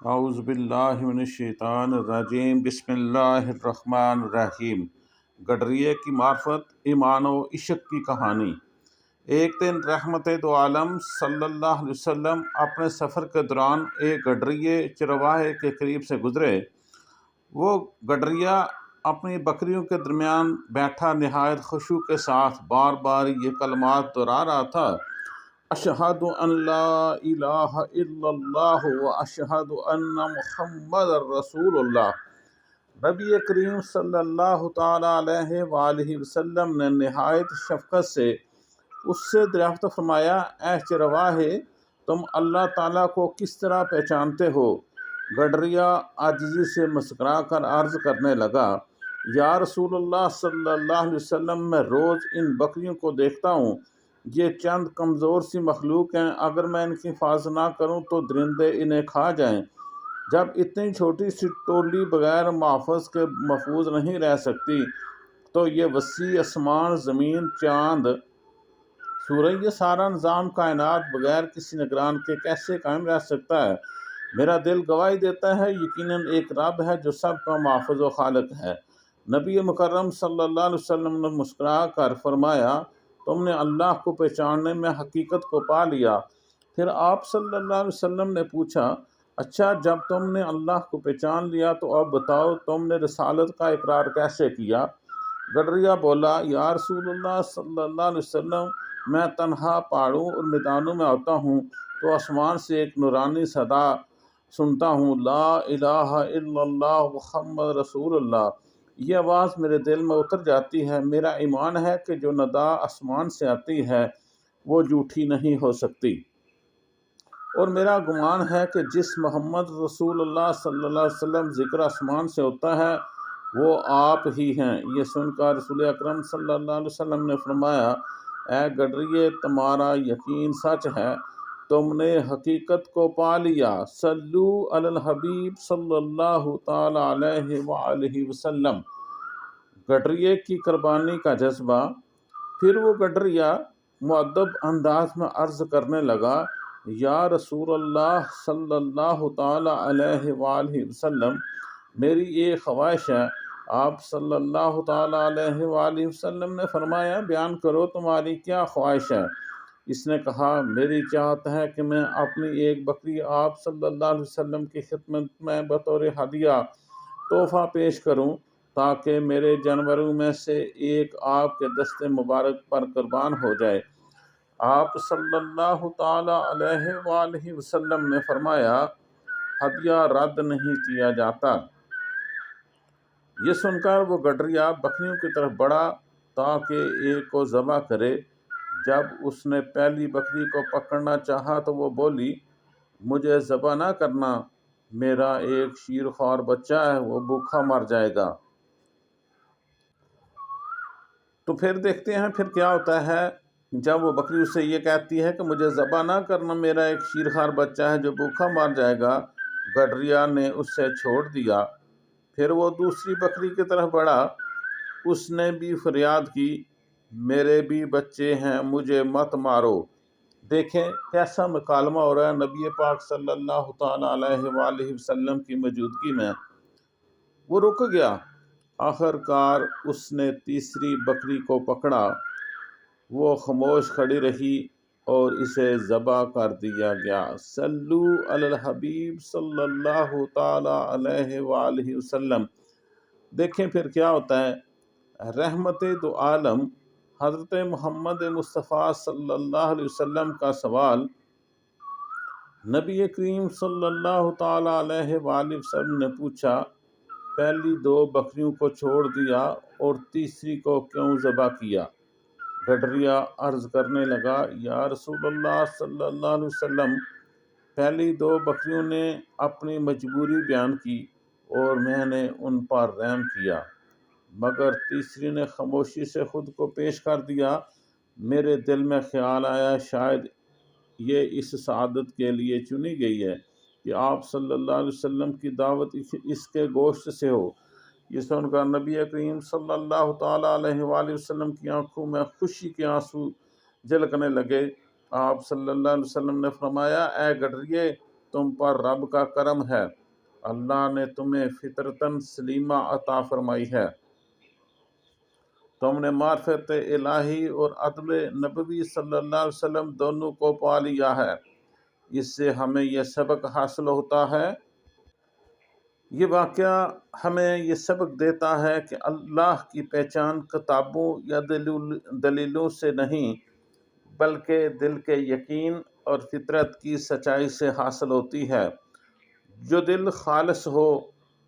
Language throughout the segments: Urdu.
اعوذ باللہ من الشیطان الرجیم، بسم اللہ الرحمن الرحیم۔ گڈریے کی معرفت، ایمان و عشق کی کہانی۔ ایک دن رحمت دو عالم صلی اللہ علیہ وسلم اپنے سفر کے دوران ایک گڈریے چرواہے کے قریب سے گزرے۔ وہ گڈریا اپنی بکریوں کے درمیان بیٹھا نہایت خشوع کے ساتھ بار بار یہ کلمات دہرا رہا تھا: اشہد ان لا الہ الا اللہ و اشہد ان محمد رسول اللہ۔ نبی کریم صلی اللہ تعالی علیہ وآلہ وسلم نے نہایت شفقت سے اس سے دریافت فرمایا: اے چرواہے، تم اللہ تعالیٰ کو کس طرح پہچانتے ہو؟ گڈریا عاجزی سے مسکرا کر عرض کرنے لگا: یا رسول اللہ صلی اللہ علیہ وسلم، میں روز ان بکریوں کو دیکھتا ہوں۔ یہ چند کمزور سی مخلوق ہیں، اگر میں ان کی حفاظت نہ کروں تو درندے انہیں کھا جائیں۔ جب اتنی چھوٹی سی ٹولی بغیر محافظ کے محفوظ نہیں رہ سکتی تو یہ وسیع آسمان، زمین، چاند، سورج، یہ سارا نظام کائنات بغیر کسی نگران کے کیسے قائم رہ سکتا ہے؟ میرا دل گواہی دیتا ہے یقیناً ایک رب ہے جو سب کا محافظ و خالق ہے۔ نبی مکرم صلی اللہ علیہ وسلم نے مسکرا کر فرمایا: تم نے اللہ کو پہچاننے میں حقیقت کو پا لیا۔ پھر آپ صلی اللہ علیہ وسلم نے پوچھا: اچھا، جب تم نے اللہ کو پہچان لیا تو اب بتاؤ تم نے رسالت کا اقرار کیسے کیا؟ گڈریا بولا: یا رسول اللہ صلی اللہ علیہ وسلم، میں تنہا پہاڑوں اور میدانوں میں آتا ہوں تو آسمان سے ایک نورانی صدا سنتا ہوں: لا الہ الا اللہ محمد رسول اللہ۔ یہ آواز میرے دل میں اتر جاتی ہے۔ میرا ایمان ہے کہ جو ندا آسمان سے آتی ہے وہ جھوٹی نہیں ہو سکتی، اور میرا گمان ہے کہ جس محمد رسول اللہ صلی اللہ علیہ وسلم ذکر آسمان سے ہوتا ہے وہ آپ ہی ہیں۔ یہ سن کر رسول اکرم صلی اللہ علیہ وسلم نے فرمایا: اے گڈریے، تمہارا یقین سچ ہے، تم نے حقیقت کو پا لیا۔ صلو علی الحبیب صلی اللہ تعالی علیہ وآلہ وسلم۔ گڈریے کی قربانی کا جذبہ۔ پھر وہ گڈریا مؤدب انداز میں عرض کرنے لگا: یا رسول اللہ صلی اللہ تعالی علیہ وآلہ وسلم، میری ایک خواہش ہے۔ آپ صلی اللہ تعالی علیہ وآلہ وسلم نے فرمایا: بیان کرو، تمہاری کیا خواہش ہے؟ اس نے کہا: میری چاہت ہے کہ میں اپنی ایک بکری آپ صلی اللہ علیہ وسلم کی خدمت میں بطور ہدیہ تحفہ پیش کروں تاکہ میرے جانوروں میں سے ایک آپ کے دست مبارک پر قربان ہو جائے۔ آپ صلی اللہ تعالی علیہ وآلہ وسلم نے فرمایا: ہدیہ رد نہیں کیا جاتا۔ یہ سن کر وہ گڈریا بکریوں کی طرف بڑھا تاکہ ایک کو ذبح کرے۔ جب اس نے پہلی بکری کو پکڑنا چاہا تو وہ بولی: مجھے ذبح نہ کرنا، میرا ایک شیر خوار بچہ ہے، وہ بھوکا مر جائے گا۔ تو پھر دیکھتے ہیں پھر کیا ہوتا ہے۔ جب وہ بکری اس سے یہ کہتی ہے کہ مجھے ذبح نہ کرنا، میرا ایک شیر خوار بچہ ہے جو بھوکا مر جائے گا، گڈریا نے اس سے چھوڑ دیا۔ پھر وہ دوسری بکری کی طرف بڑھا، اس نے بھی فریاد کی: میرے بھی بچے ہیں، مجھے مت مارو۔ دیکھیں کیسا مکالمہ ہو رہا ہے نبی پاک صلی اللہ تعالی علیہ وآلہ وسلم کی موجودگی میں۔ وہ رک گیا۔ آخر کار اس نے تیسری بکری کو پکڑا۔ وہ خاموش کھڑی رہی اور اسے ذبح کر دیا گیا۔ صلو علی الحبیب صلی اللہ تعالی علیہ وآلہ وسلم۔ دیکھیں پھر کیا ہوتا ہے۔ رحمت دو عالم حضرت محمد مصطفیٰ صلی اللہ علیہ وسلم کا سوال۔ نبی کریم صلی اللہ تعالی علیہ وآلہ وسلم نے پوچھا: پہلی دو بکریوں کو چھوڑ دیا اور تیسری کو کیوں ذبح کیا؟ گڈریا عرض کرنے لگا: یا رسول اللہ صلی اللہ علیہ وسلم، پہلی دو بکریوں نے اپنی مجبوری بیان کی اور میں نے ان پر رحم کیا، مگر تیسری نے خاموشی سے خود کو پیش کر دیا۔ میرے دل میں خیال آیا شاید یہ اس سعادت کے لیے چنی گئی ہے کہ آپ صلی اللہ علیہ وسلم کی دعوت اس کے گوشت سے ہو۔ یہ سن کر نبی کریم صلی اللہ تعالی علیہ وآلہ وسلم کی آنکھوں میں خوشی کے آنسو جھلکنے لگے۔ آپ صلی اللہ علیہ وسلم نے فرمایا: اے گڈریے، تم پر رب کا کرم ہے، اللہ نے تمہیں فطرتاً سلیمہ عطا فرمائی ہے، تم نے معرفت الہی اور ادب نبوی صلی اللہ علیہ وسلم دونوں کو پا لیا ہے۔ اس سے ہمیں یہ سبق حاصل ہوتا ہے، یہ واقعہ ہمیں یہ سبق دیتا ہے کہ اللہ کی پہچان کتابوں یا دلیلوں سے نہیں بلکہ دل کے یقین اور فطرت کی سچائی سے حاصل ہوتی ہے۔ جو دل خالص ہو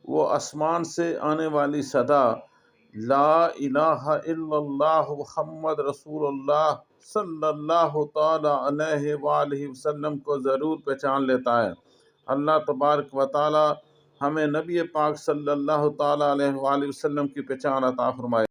وہ آسمان سے آنے والی صدا لا الہ الا اللہ محمد رسول اللہ صلی اللہ تعالی علیہ وآلہ وسلم کو ضرور پہچان لیتا ہے۔ اللہ تبارک و تعالی ہمیں نبی پاک صلی اللہ تعالی علیہ وآلہ وسلم کی پہچان عطا فرمائے۔